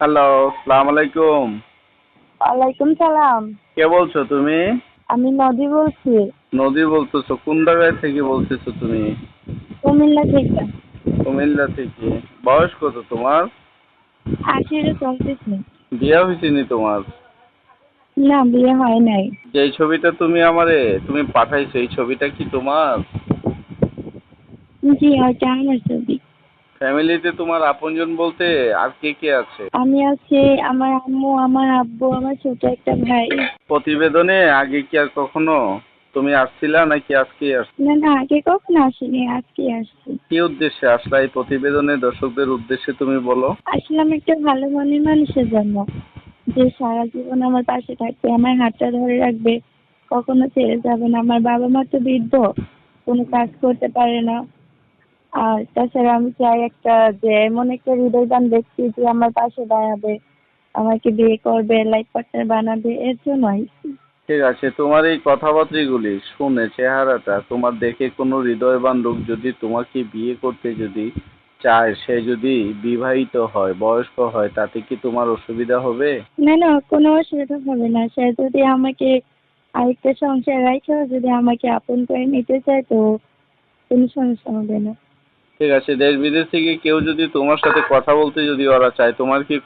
Hello, সালাম আলাইকুম। ওয়ালাইকুম সালাম। কে বলছো তুমি? আমি নদী বলছি, নদী বলতেছো? কোন জায়গায় থেকে বলতেছো তুমি? কুমিল্লা থেকে। কুমিল্লা থেকে। বয়স কত তোমার? ৮০ চলতেছে। বিয়ে হয়েছে তোমার? না, বিয়ে হয় নাই। যে ছবিটা তুমি পাঠাইছো, এই ছবিটা কি তোমার? জি, ওইটা আমার ছবি। ফ্যামিলিতে তোমার আপনজন বলতে আর কে কে আছে? আমি আছি, আমার আম্মু, আমার আব্বু, আমার ছোট একটা ভাই। প্রতিবেদনে আগে কি আর কখনো তুমি আসছিলা নাকি আজকেই আসছো? না না, আগে কখনো আসিনি, আজকে আসছি। কি উদ্দেশ্যে আসলা এই প্রতিবেদনে? দর্শকদের উদ্দেশ্যে তুমি বলো। আসলাম একটা ভালো মনের মানুষের জন্য, যে সারা জীবন আমার পাশে থাকবে, আমার হাতটা ধরে রাখবে, কখনো ছেড়ে যাবে না। আমার বাবা মা তো বৃদ্ধ, কোনো কাজ করতে পারে না। আর তাছাড়া আমি চাই একটা, যে এমন একটা হৃদয়বান ব্যক্তি যে আমার পাশে দাঁড়াবে, আমাকে বিয়ে করবে, লাইফ পার্টনার বানাবে, এর জন্যই। ঠিক আছে, তোমার এই কথাবার্তাগুলি শুনে চেহারাটা তোমার দেখে কোনো হৃদয়বান লোক যদি তোমাকে বিয়ে করতে যদি চায়, সে যদি বিবাহিত হয়, বয়স্ক হয়, তাতে কি তোমার অসুবিধা হবে? না না, কোনো অসুবিধা হবে না। সে যদি আমাকে আরেকটা সংসার রাখেও যদি আমাকে আপন করে নিতে চায়, তো কোনো সমস্যা হবে না। ঠিক আছে, দেশ বিদেশ থেকে কেউ যদি তোমার সাথে কথা বলতে যদি ওরা চায়, তোমার কি